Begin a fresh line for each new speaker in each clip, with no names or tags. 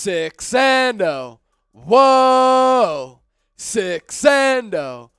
6-0. Whoa. 6-0.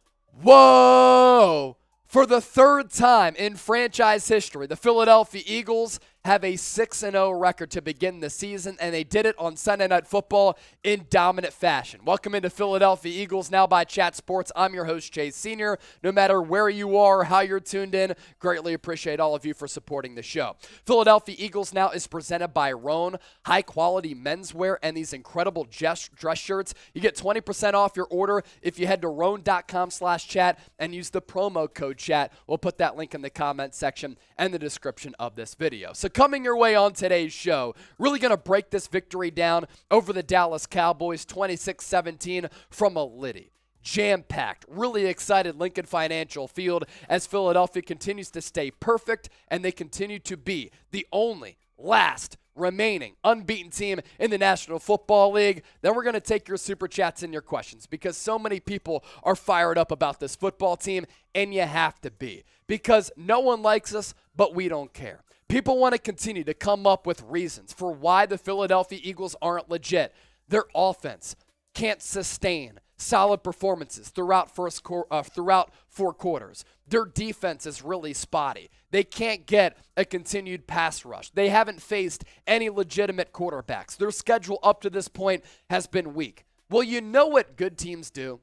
Whoa. For the third time in franchise history, the Philadelphia Eagles have a 6-0 record to begin the season, and they did it on Sunday Night Football in dominant fashion. Welcome into Philadelphia Eagles Now by Chat Sports. I'm your host, Chase Sr. No matter where you are, how you're tuned in, greatly appreciate all of you for supporting the show. Philadelphia Eagles Now is presented by Roan, high-quality menswear, and these incredible dress shirts. You get 20% off your order if you head to roan.com/chat and use the promo code chat. We'll put that link in the comment section and the description of this video. So coming your way on today's show, really going to break this victory down over the Dallas Cowboys, 26-17 from a Liddy. Jam-packed, really excited Lincoln Financial Field as Philadelphia continues to stay perfect, and they continue to be the only last remaining unbeaten team in the National Football League. Then we're going to take your super chats and your questions because so many people are fired up about this football team, and you have to be because no one likes us, but we don't care. People want to continue to come up with reasons for why the Philadelphia Eagles aren't legit. Their offense can't sustain solid performances throughout four quarters. Their defense is really spotty. They can't get a continued pass rush. They haven't faced any legitimate quarterbacks. Their schedule up to this point has been weak. Well, you know what good teams do?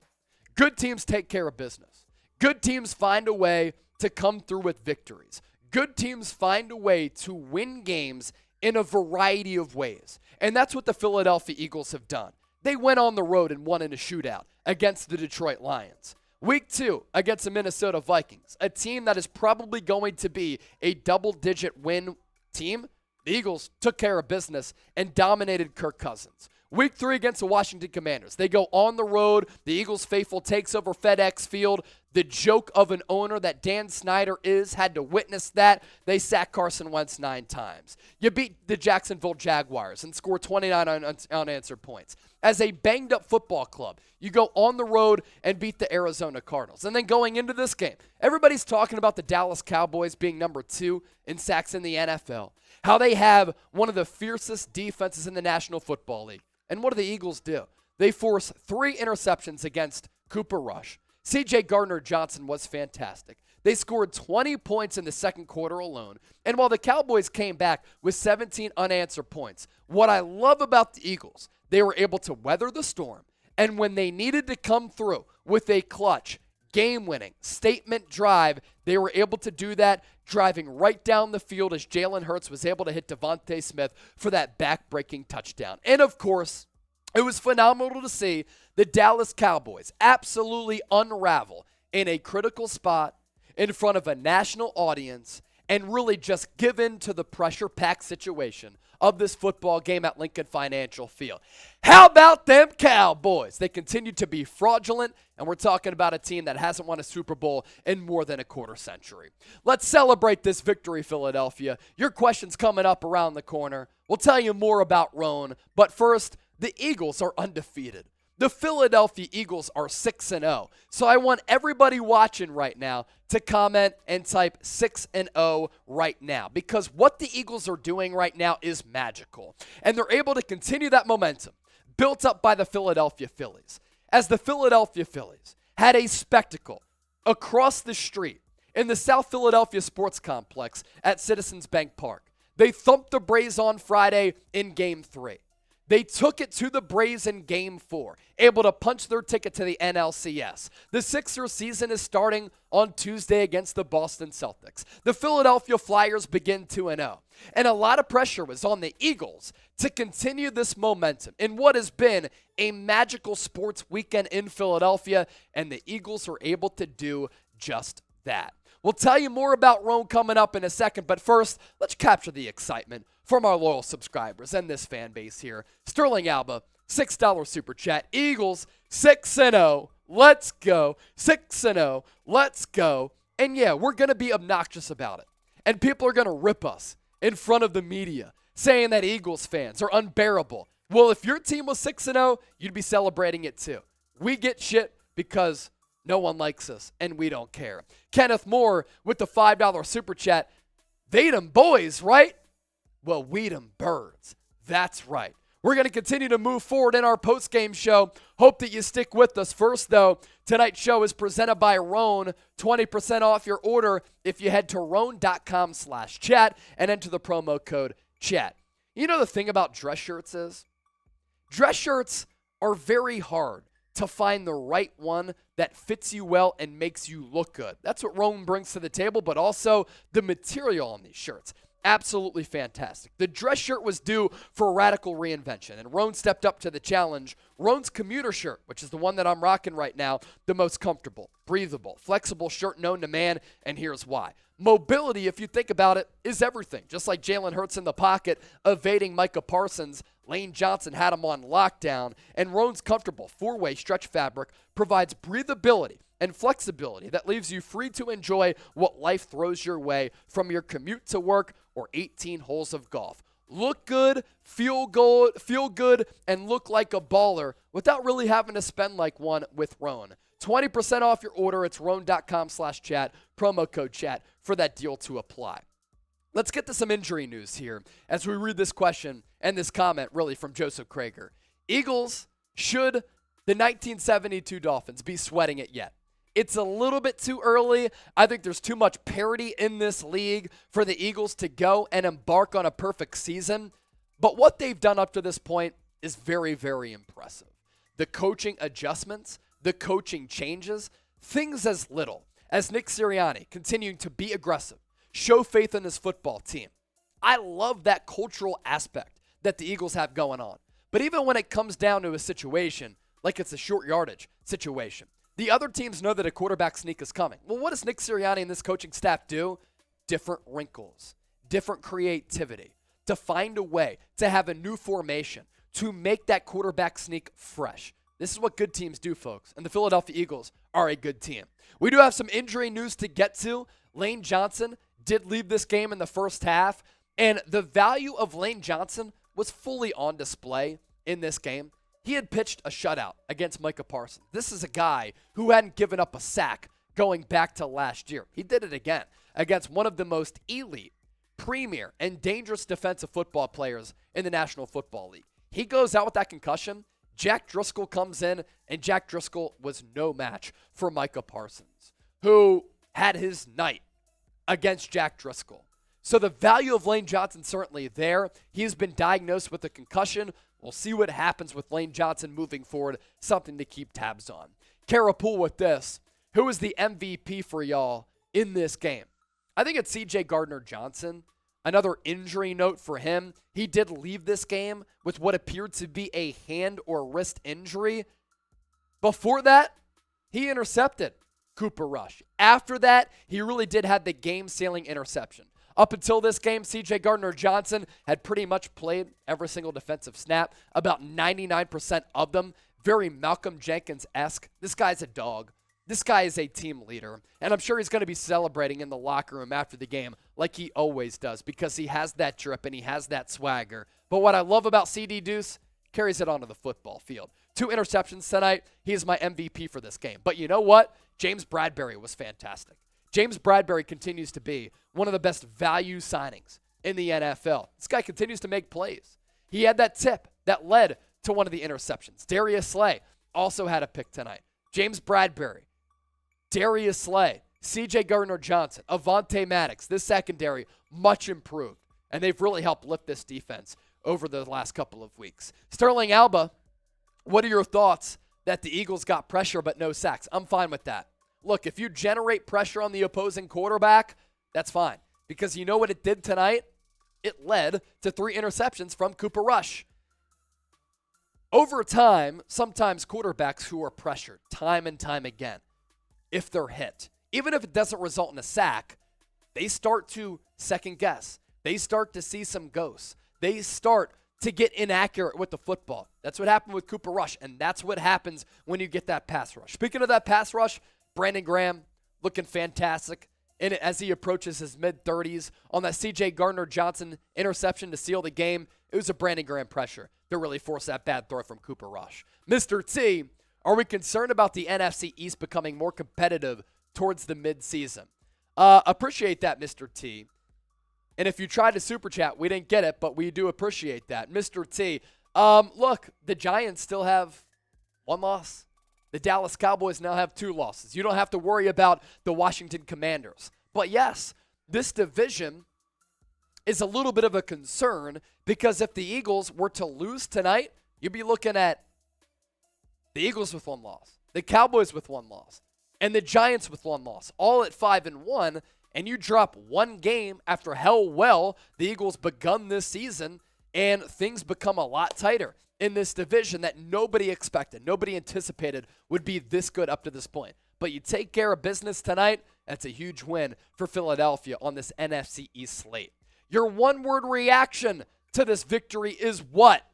Good teams take care of business. Good teams find a way to come through with victories. Good teams find a way to win games in a variety of ways. And that's what the Philadelphia Eagles have done. They went on the road and won in a shootout against the Detroit Lions. Week 2 against the Minnesota Vikings, a team that is probably going to be a double-digit win team. The Eagles took care of business and dominated Kirk Cousins. Week 3 against the Washington Commanders. They go on the road. The Eagles faithful takes over FedEx Field. The joke of an owner that Dan Snyder had to witness that. They sacked Carson Wentz 9 times. You beat the Jacksonville Jaguars and score 29 unanswered points. As a banged-up football club, you go on the road and beat the Arizona Cardinals. And then going into this game, everybody's talking about the Dallas Cowboys being number 2 in sacks in the NFL, how they have one of the fiercest defenses in the National Football League. And what do the Eagles do? They force 3 interceptions against Cooper Rush. CJ Gardner-Johnson was fantastic. They scored 20 points in the second quarter alone. And while the Cowboys came back with 17 unanswered points, what I love about the Eagles, they were able to weather the storm. And when they needed to come through with a clutch, game-winning, statement drive, they were able to do that, driving right down the field as Jalen Hurts was able to hit Devontae Smith for that back-breaking touchdown. And, of course, it was phenomenal to see the Dallas Cowboys absolutely unravel in a critical spot in front of a national audience and really just give in to the pressure-packed situation of this football game at Lincoln Financial Field. How about them Cowboys? They continue to be fraudulent, and we're talking about a team that hasn't won a Super Bowl in more than a quarter century. Let's celebrate this victory, Philadelphia. Your questions coming up around the corner. We'll tell you more about Roan, but first, the Eagles are undefeated. The Philadelphia Eagles are 6-0. So I want everybody watching right now to comment and type 6-0 right now because what the Eagles are doing right now is magical. And they're able to continue that momentum built up by the Philadelphia Phillies. As the Philadelphia Phillies had a spectacle across the street in the South Philadelphia Sports Complex at Citizens Bank Park. They thumped the Braves on Friday in Game 3. They took it to the Braves in Game 4, able to punch their ticket to the NLCS. The Sixers season is starting on Tuesday against the Boston Celtics. The Philadelphia Flyers begin 2-0. And a lot of pressure was on the Eagles to continue this momentum in what has been a magical sports weekend in Philadelphia, and the Eagles are able to do just that. We'll tell you more about Rome coming up in a second, but first, let's capture the excitement from our loyal subscribers and this fan base here. Sterling Alba, $6 super chat. Eagles, 6-0. Let's go. 6-0. Let's go. And yeah, we're going to be obnoxious about it. And people are going to rip us in front of the media, saying that Eagles fans are unbearable. Well, if your team was 6-0, you'd be celebrating it too. We get shit because no one likes us, and we don't care. Kenneth Moore with the $5 super chat. They them boys, right? Well, we them birds. That's right. We're going to continue to move forward in our post-game show. Hope that you stick with us. First, though, tonight's show is presented by Roan. 20% off your order if you head to roan.com/chat and enter the promo code chat. You know the thing about dress shirts is? Dress shirts are very hard to find the right one that fits you well and makes you look good. That's what Roan brings to the table, but also the material on these shirts. Absolutely fantastic. The dress shirt was due for a radical reinvention, and Roan stepped up to the challenge. Roan's commuter shirt, which is the one that I'm rocking right now, the most comfortable, breathable, flexible shirt known to man, and here's why. Mobility, if you think about it, is everything. Just like Jalen Hurts in the pocket, evading Micah Parsons, Lane Johnson had him on lockdown, and Roan's comfortable four-way stretch fabric provides breathability and flexibility that leaves you free to enjoy what life throws your way, from your commute to work or 18 holes of golf. Look good, feel good, and look like a baller without really having to spend like one with Roan. 20% off your order. It's roan.com/chat, promo code chat for that deal to apply. Let's get to some injury news here as we read this question and this comment really from Joseph Krager. Eagles, should the 1972 Dolphins be sweating it yet? It's a little bit too early. I think there's too much parity in this league for the Eagles to go and embark on a perfect season. But what they've done up to this point is very, very impressive. The coaching adjustments, the coaching changes, things as little as Nick Sirianni continuing to be aggressive, show faith in his football team. I love that cultural aspect that the Eagles have going on. But even when it comes down to a situation like it's a short yardage situation, the other teams know that a quarterback sneak is coming. Well, what does Nick Sirianni and this coaching staff do? Different wrinkles, different creativity, to find a way to have a new formation, to make that quarterback sneak fresh. This is what good teams do, folks, and the Philadelphia Eagles are a good team. We do have some injury news to get to. Lane Johnson did leave this game in the first half, and the value of Lane Johnson was fully on display in this game. He had pitched a shutout against Micah Parsons. This is a guy who hadn't given up a sack going back to last year. He did it again against one of the most elite, premier, and dangerous defensive football players in the National Football League. He goes out with that concussion. Jack Driscoll comes in, and Jack Driscoll was no match for Micah Parsons, who had his night against Jack Driscoll. So the value of Lane Johnson certainly there. He has been diagnosed with a concussion. We'll see what happens with Lane Johnson moving forward. Something to keep tabs on. Carapool with this. Who is the MVP for y'all in this game? I think it's CJ Gardner-Johnson. Another injury note for him. He did leave this game with what appeared to be a hand or wrist injury. Before that, he intercepted Cooper Rush. After that, he really did have the game-sealing interception. Up until this game, CJ Gardner-Johnson had pretty much played every single defensive snap, about 99% of them. Very Malcolm Jenkins-esque. This guy's a dog. This guy is a team leader, and I'm sure he's going to be celebrating in the locker room after the game like he always does, because he has that drip and he has that swagger. But what I love about CD Deuce, carries it onto the football field. 2 interceptions tonight. He is my MVP for this game. But you know what? James Bradberry was fantastic. James Bradberry continues to be one of the best value signings in the NFL. This guy continues to make plays. He had that tip that led to one of the interceptions. Darius Slay also had a pick tonight. James Bradberry, Darius Slay, CJ Gardner-Johnson, Avonte Maddox, this secondary, much improved. And they've really helped lift this defense over the last couple of weeks. Sterling Alba, what are your thoughts that the Eagles got pressure but no sacks? I'm fine with that. Look, if you generate pressure on the opposing quarterback, that's fine. Because you know what it did tonight? It led to 3 interceptions from Cooper Rush. Over time, sometimes quarterbacks who are pressured time and time again, if they're hit, even if it doesn't result in a sack, they start to second guess. They start to see some ghosts. They start to get inaccurate with the football. That's what happened with Cooper Rush, and that's what happens when you get that pass rush. Speaking of that pass rush, Brandon Graham looking fantastic in it as he approaches his mid-30s on that CJ Gardner-Johnson interception to seal the game. It was a Brandon Graham pressure that really forced that bad throw from Cooper Rush. Mr. T, are we concerned about the NFC East becoming more competitive towards the midseason? Appreciate that, Mr. T. And if you tried to super chat, we didn't get it, but we do appreciate that. Mr. T, Look, the Giants still have one loss. The Dallas Cowboys now have 2 losses. You don't have to worry about the Washington Commanders. But yes, this division is a little bit of a concern because if the Eagles were to lose tonight, you'd be looking at the Eagles with 1 loss, the Cowboys with 1 loss, and the Giants with 1 loss, all at 5-1, and you drop 1 game after how well the Eagles begun this season, and things become a lot tighter in this division that nobody expected, nobody anticipated would be this good up to this point. But you take care of business tonight, that's a huge win for Philadelphia on this NFC East slate. Your one-word reaction to this victory is what?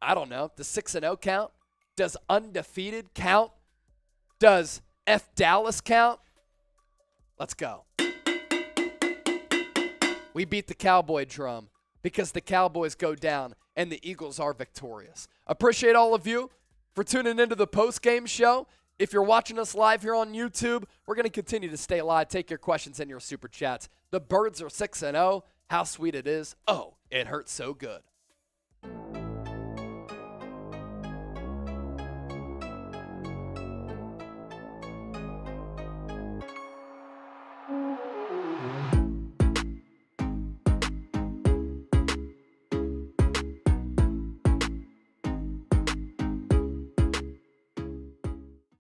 I don't know. Does 6-0 count? Does undefeated count? Does F Dallas count? Let's go. We beat the Cowboy drum because the Cowboys go down and the Eagles are victorious. Appreciate all of you for tuning into the post-game show. If you're watching us live here on YouTube, we're going to continue to stay live, take your questions and your super chats. The Birds are 6-0. How sweet it is. Oh, it hurts so good.